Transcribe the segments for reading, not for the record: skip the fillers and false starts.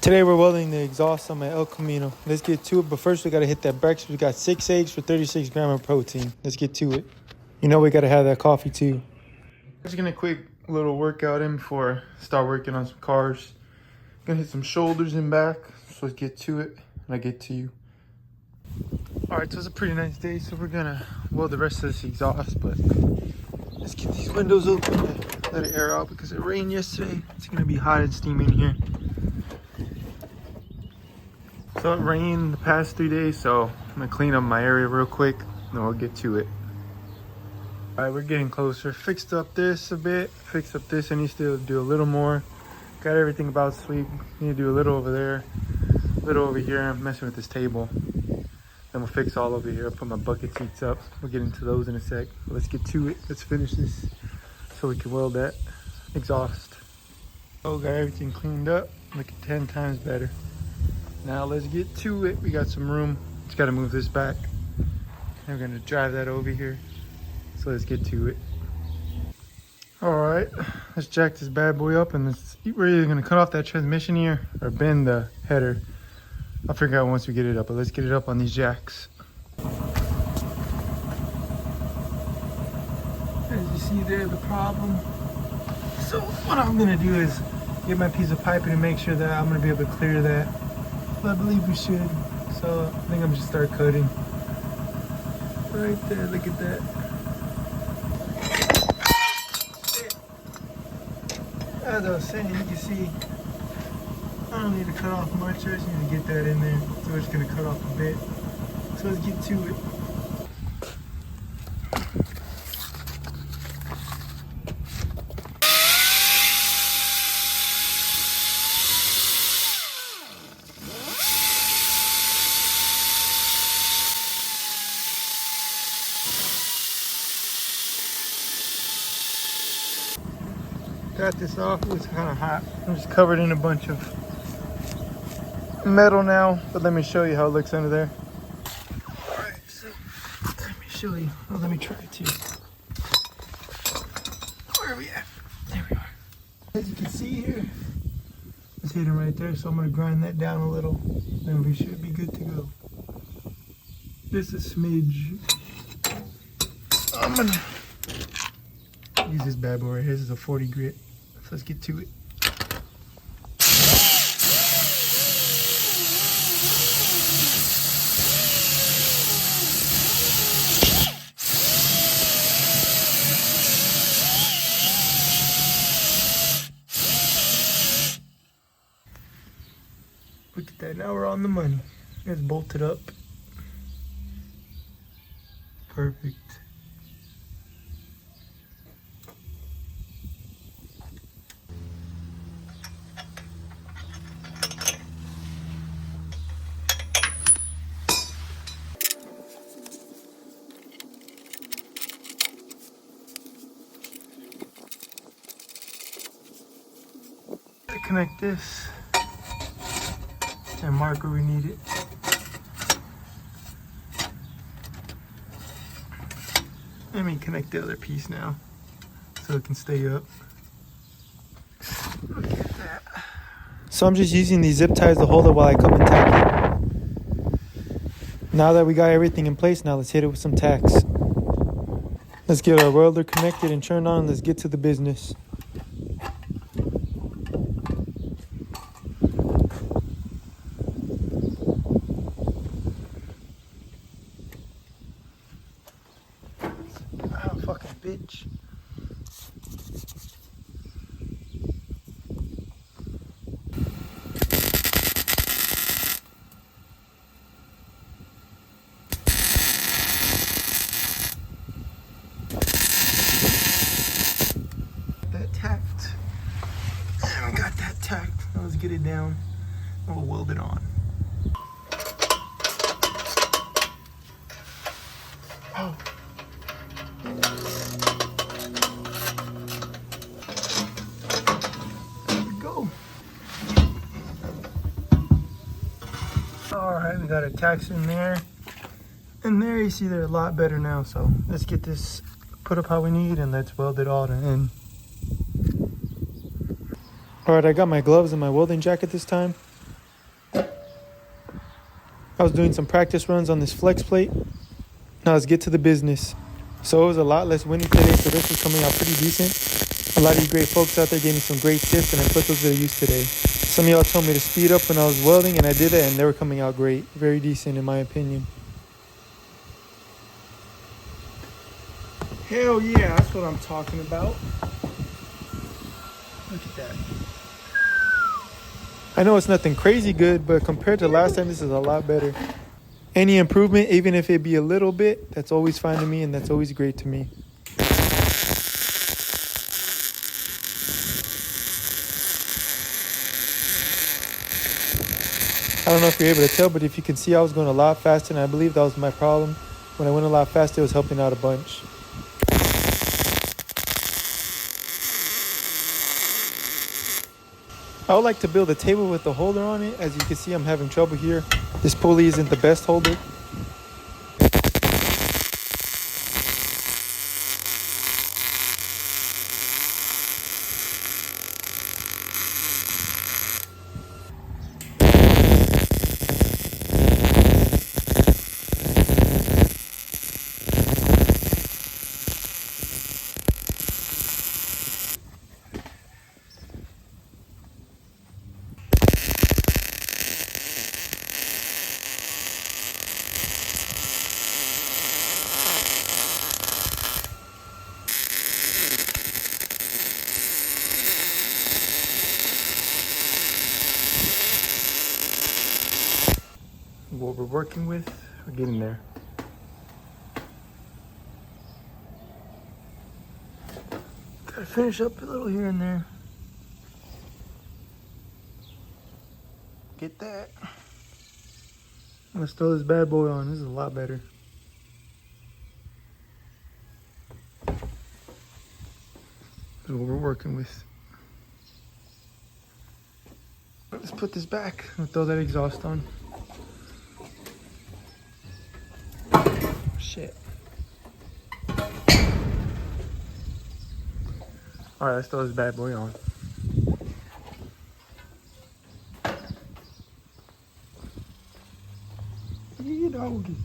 Today we're welding the exhaust on my El Camino. Let's get to it, but first we gotta hit that breakfast. We got 6 eggs for 36 grams of protein. Let's get to it. You know we gotta have that coffee too. Just gonna quick little workout in before I start working on some cars. Gonna hit some shoulders and back. So let's get to it and I get to you. Alright, so it's a pretty nice day, so we're gonna weld the rest of this exhaust, but let's get these windows open and let it air out because it rained yesterday. It's gonna be hot and steamy in here. So it rained the past 3 days, so I'm gonna clean up my area real quick and we'll get to it. All right, we're getting closer. Fixed up this a bit, fixed up this. I need to do a little more. Got everything about sweep. Need to do a little over there, a little over here. I'm messing with this table. Then we'll fix all over here. I'll put my bucket seats up. We'll get into those in a sec. But let's get to it. Let's finish this so we can weld that exhaust. Oh, got everything cleaned up. Looking 10 times better. Now let's get to it. We got some room. Just gotta move this back. And we're gonna drive that over here. So let's get to it. All right, let's jack this bad boy up and we're either gonna cut off that transmission here or bend the header. I'll figure out once we get it up, but let's get it up on these jacks. As you see there, the problem. So what I'm gonna do is get my piece of piping and make sure that I'm gonna be able to clear that. I believe we should. So I think I'm just start cutting. Right there, look at that. As I was saying, you can see I don't need to cut off much. I just need to get that in there. So we're just gonna cut off a bit. So let's get to it. Got this off. It was kind of hot. I'm just covered in a bunch of metal now, but let me show you how it looks under there. All right, so let me show you. Oh, let me try it too. Where are we at? There we are. As you can see here, it's hitting right there, so I'm gonna grind that down a little, and we should be good to go. Just a smidge. I'm gonna use this bad boy right here. This is a 40 grit. So let's get to it. Look at that. Now we're on the money. It's bolted up. Perfect. Connect this and mark where we need it. Let me connect the other piece now so it can stay up. Look at that. So I'm just using these zip ties to hold it while I come and tack it. Now that we got everything in place, now let's hit it with some tacks. Let's get our welder connected and turned on. Let's get to the business. Fucking bitch. That tacked. And we got that tacked. Now let's get it down and we'll weld it on. Oh. Alright, we got our tacks in there. And there you see they're a lot better now. So let's get this put up how we need and let's weld it all in. Alright, I got my gloves and my welding jacket this time. I was doing some practice runs on this flex plate. Now let's get to the business. So it was a lot less windy today, so this is coming out pretty decent. A lot of you great folks out there gave me some great tips, and I put those to use today. Some of y'all told me to speed up when I was welding, and I did it, and they were coming out great. Very decent in my opinion. Hell yeah, that's what I'm talking about. Look at that. I know it's nothing crazy good, but compared to last time, this is a lot better. Any improvement, even if it be a little bit, that's always fine to me, and that's always great to me. I don't know if you're able to tell, but if you can see, I was going a lot faster, and I believe that was my problem. When I went a lot faster, it was helping out a bunch. I would like to build a table with a holder on it. As you can see, I'm having trouble here. This pulley isn't the best holder. What we're working with, we're getting there. Gotta finish up a little here and there. Get that. Let's throw this bad boy on. This is a lot better. This is what we're working with. Let's put this back and throw that exhaust on. Shit. Alright, let's throw this bad boy on. You doggy.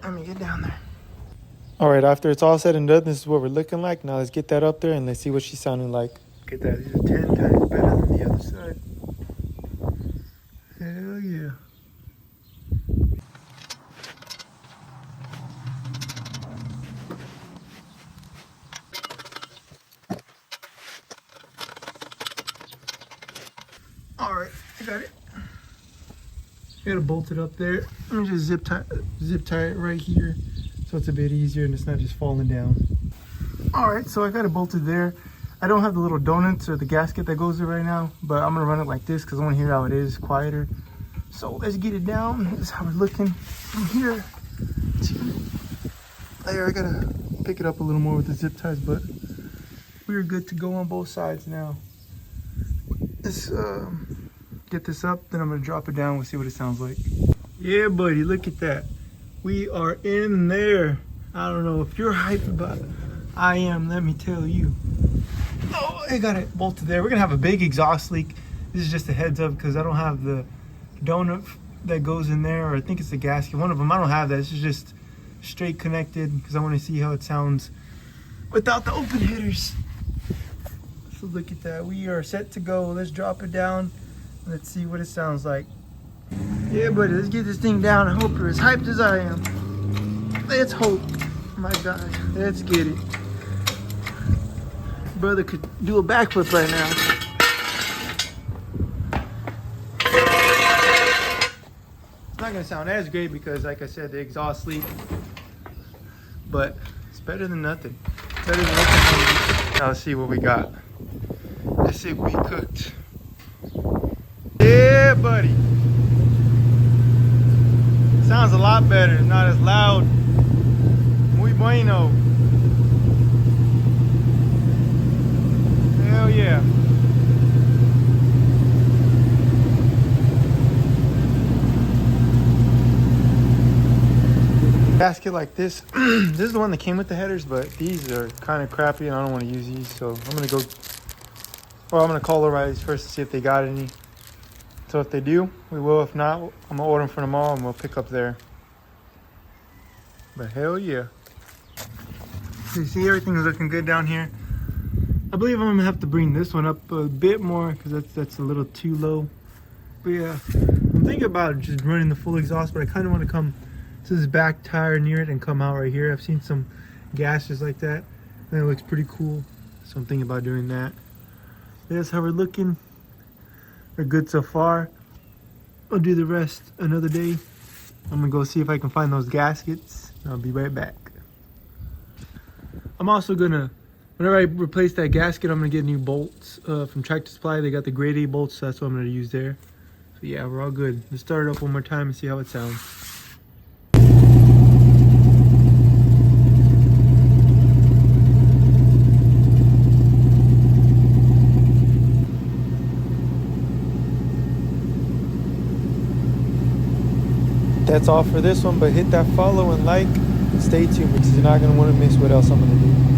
Let me get down there. Alright, after it's all said and done, this is what we're looking like. Now let's get that up there and let's see what she's sounding like. Get that, these are 10 times better than the other side. Hell yeah. Alright, I got it. Got it bolted up there. Let me just zip tie it right here so it's a bit easier and it's not just falling down. Alright, so I got it bolted there. I don't have the little donuts or the gasket that goes there right now, but I'm gonna run it like this because I want to hear how it is, quieter. So let's get it down. This is how we're looking from here to there. I gotta pick it up a little more with the zip ties, but we're good to go on both sides now. Let's get this up, then I'm gonna drop it down. We'll see what it sounds like. Yeah, buddy, look at that. We are in there. I don't know if you're hyped about it. I am, let me tell you. Oh, I got it bolted there. We're gonna have a big exhaust leak. This is just a heads up because I don't have the donut that goes in there, or I think it's the gasket. One of them, I don't have that. This is just straight connected because I want to see how it sounds without the open hitters. So look at that. We are set to go. Let's drop it down. Let's see what it sounds like. Yeah, buddy, let's get this thing down. I hope you're as hyped as I am. Let's hope. My God, let's get it. Brother could do a backflip right now. It's not gonna sound as great because, like I said, the exhaust leak. But it's better than nothing. Better than nothing. Now let's see what we got. Let's see what we cooked. Yeah, buddy. Sounds a lot better. It's not as loud. Muy bueno. Hell yeah. Basket like this. This is the one that came with the headers, but these are kind of crappy and I don't want to use these, so I'm gonna go Well, I'm gonna call O'Reilly's first to see if they got any. So if they do, we will. If not, I'm gonna order them for tomorrow and we'll pick up there. But hell yeah. You see everything's looking good down here. I believe I'm gonna have to bring this one up a bit more because that's a little too low. But yeah, I'm thinking about just running the full exhaust, but I kind of want to come to this back tire near it and come out right here. I've seen some gashes like that and it looks pretty cool. So I'm thinking about doing that. That's how we're looking. We're good so far. I'll do the rest another day. I'm gonna go see if I can find those gaskets. I'll be right back. I'm also gonna, whenever I replace that gasket, I'm gonna get new bolts from Tractor Supply. They got the grade A bolts, so that's what I'm gonna use there. So yeah, we're all good. Let's start it up one more time and see how it sounds. That's all for this one, but hit that follow and like and stay tuned because you're not going to want to miss what else I'm going to do.